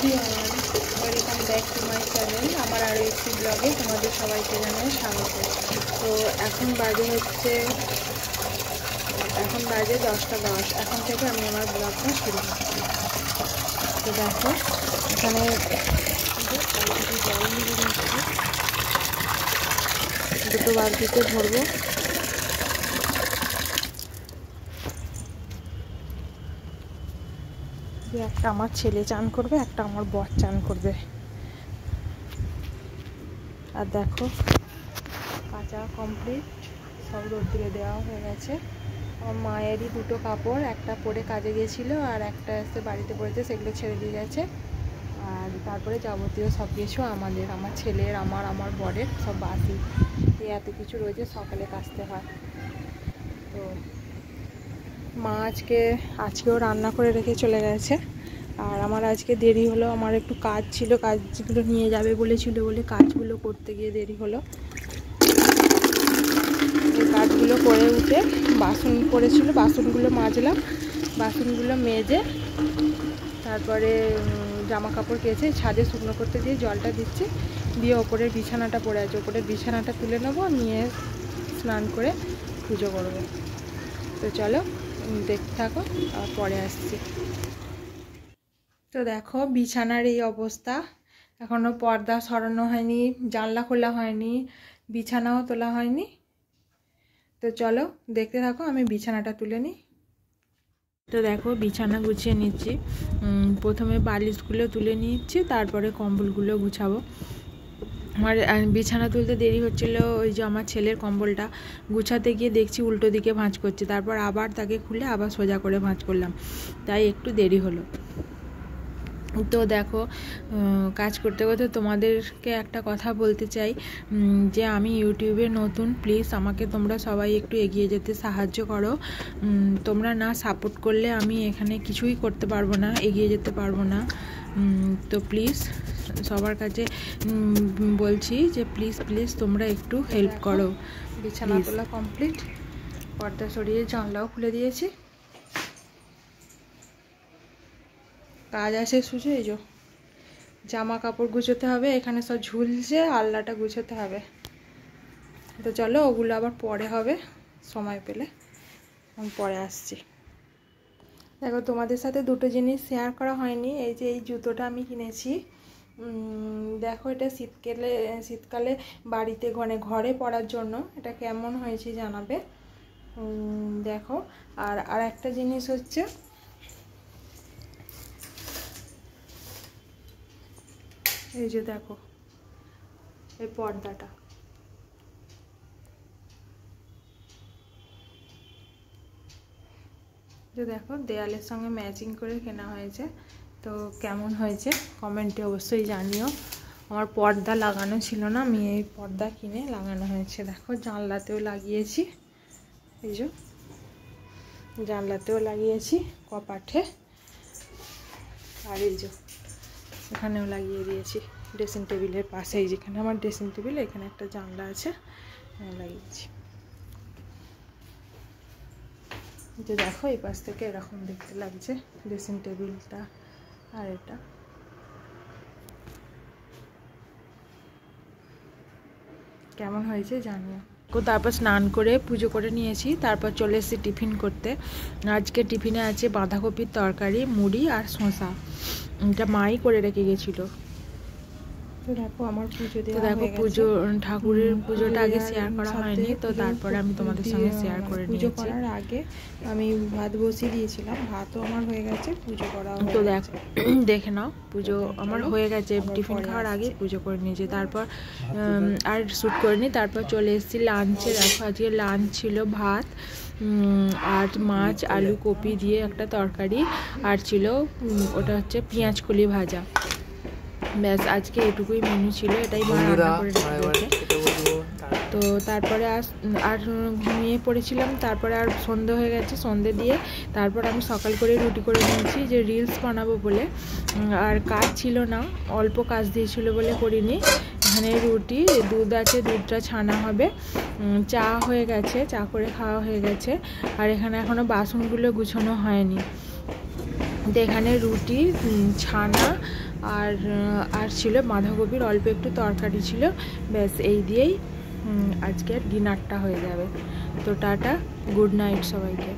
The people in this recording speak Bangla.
Everyone, welcome back to my channel. আমার আরও একটি ব্লগে তোমাদের সবাইকে জানাই স্বাগত। তো এখন বাজে 10টা 10। এখন থেকে আমি আমার ব্লগটা শুরু করছি। তো দেখো এখানে জল নিয়ে নিচ্ছি, দুটো বালতিতে ভরবো। একটা আমার ছেলে চান করবে, একটা আমার বর চান করবে। আর দেখো কাঁচা কমপ্লিট, সব রোদ্দুরে দেওয়া হয়ে গেছে। আমার মায়েরই দুটো কাপড়, একটা পরে কাজে গিয়েছিলো আর একটা এসে বাড়িতে পড়েছে, সেগুলো ছেড়ে দিয়ে গেছে। আর তারপরে যাবতীয় সব কিছু আমার ছেলের, আমার বরের সব বাসি। এত কিছু রয়েছে, সকালে কাচতে হয়। তো মা আজকেও রান্না করে রেখে চলে গেছে। আর আমার আজকে দেরি হলো, আমার একটু কাজ ছিল, কাজগুলো নিয়ে যাবে বলেছিল বলে কাজগুলো করতে গিয়ে দেরি হলো। এই কাজগুলো করে উঠে বাসন পড়েছিল, বাসনগুলো মাজলাম। বাসনগুলো মেজে তারপরে জামা কাপড় কেচে ছাদে শুকনো করতে দিয়ে জলটা দিচ্ছি, দিয়ে ওপরের বিছানাটা পড়ে আছে, ওপরের বিছানাটা তুলে নেবো, নিয়ে স্নান করে পুজো করবো। তো চলো দেখতে থাকো, আর পরে আসছি। তো দেখো বিছানার এই অবস্থা, এখনও পর্দা সরানো হয়নি, জানলা খোলা হয়নি, বিছানাও তোলা হয়নি। তো চলো দেখতে থাকো, আমি বিছানাটা তুলে নিই। তো দেখো বিছানা গুছিয়ে নিচ্ছি। প্রথমে বালিশগুলো তুলে নিচ্ছি, তারপরে কম্বলগুলো গুছাবো। আমার বিছানা তুলতে দেরি হচ্ছিলো, ওই যে আমার ছেলের কম্বলটা গুছাতে গিয়ে দেখছি উল্টো দিকে ভাঁজ করছে, তারপর আবার তাকে খুলে আবার সোজা করে ভাঁজ করলাম, তাই একটু দেরি হলো। তো দেখো কাজ করতে করতে তোমাদেরকে একটা কথা বলতে চাই যে আমি ইউটিউবে নতুন, প্লিজ আমাকে তোমরা সবাই একটু এগিয়ে যেতে সাহায্য করো। তোমরা না সাপোর্ট করলে আমি এখানে কিছুই করতে পারবো না, এগিয়ে যেতে পারবো না। তো প্লিজ সবার কাছে বলছি যে প্লিজ তোমরা একটু হেল্প করো। বিছানা তোলা কমপ্লিট, পর্দা সরিয়ে জানলাও খুলে দিয়েছি। কাজ আছে সুঝে, এই যে জামা কাপড় গুছোতে হবে, এখানে সব ঝুলছে, আলনাটা গুছোতে হবে। তো চলো ওগুলো আবার পরে হবে, সময় পেলে আমি পরে আসছি। দেখো তোমাদের সাথে দুটো জিনিস শেয়ার করা হয়নি। এই যে এই জুতোটা আমি কিনেছি, দেখো এটা শীতকালে বাড়িতে ঘরে পরার জন্য। এটা কেমন হয়েছে জানাবে। দেখো আর একটা জিনিস হচ্ছে, এই যে দেখো এই পর্দাটা, যে দেখো দেয়ালের সঙ্গে ম্যাচিং করে কেনা হয়েছে। তো কেমন হয়েছে কমেন্টে অবশ্যই জানিও। আমার পর্দা লাগানো ছিল না, আমি এই পর্দা কিনে লাগানো হয়েছে। দেখো জানলাতেও লাগিয়েছি, এই যে জানলাতেও লাগিয়েছি কপাটে, আর এই যে এখানেও লাগিয়ে দিয়েছি ড্রেসিং টেবিলের পাশেই, যেখানে আমার ড্রেসিং টেবিল, এখানে একটা জানলা আছে, লাগিয়েছি। যে দেখো এই পাশ থেকে এরকম দেখতে লাগছে ড্রেসিং টেবিলটা। আর এটা কেমন হয়েছে জানিও। তারপর স্নান করে পুজো করে নিয়েছি, তারপর চলে এসেছি টিফিন করতে। আজকে টিফিনে আছে বাঁধাকপির তরকারি, মুড়ি আর শসা। এটা মাই করে রেখে গেছিলো। তো দেখো আমার পুজো ঠাকুরের পুজোটা আগে শেয়ার করা হয়নি, তো তারপরে আমি তোমাদের সঙ্গে শেয়ার করে নিয়েছি। পুজো করার আগে আমি ভাত বসিয়ে দিয়েছিলাম, ভাতও আমার হয়ে গেছে, পুজো করা। তো দেখে নাও পুজো আমার হয়ে গেছে, টিফিন খাওয়ার আগে পুজো করে নিয়েছি। তারপর আর শ্যুট করিনি, তারপর চলে এসেছি লাঞ্চে। দেখো আজকে লাঞ্চ ছিল ভাত আর মাছ, আলু, কপি দিয়ে একটা তরকারি, আর ছিল ওটা হচ্ছে পেঁয়াজ কলি ভাজা। ব্যাস আজকে এটুকুই মেনু ছিল, এটাই মা রান্না করে রেখেছে। তো তারপরে আর ঘুমিয়ে পড়েছিলাম, তারপরে আর সন্ধে হয়ে গেছে, সন্ধে দিয়ে তারপর আমি সকাল করে রুটি করে নিয়েছি, যে রিলস বানাবো বলে। আর কাজ ছিল না, অল্প কাজ দিয়েছিল বলে করিনি। এখানে রুটি, দুধ আছে, দুধটা ছানা হবে, চা হয়ে গেছে, চা করে খাওয়া হয়ে গেছে। আর এখানে এখনও বাসনগুলো গুছানো হয়নি। তো এখানে রুটি, ছানা আর ছিল বাঁধাকপির অল্প একটু তরকারি ছিল। ব্যাস এই দিয়েই আজকের ডিনারটা হয়ে যাবে। তো টাটা, গুড নাইট সবাইকে।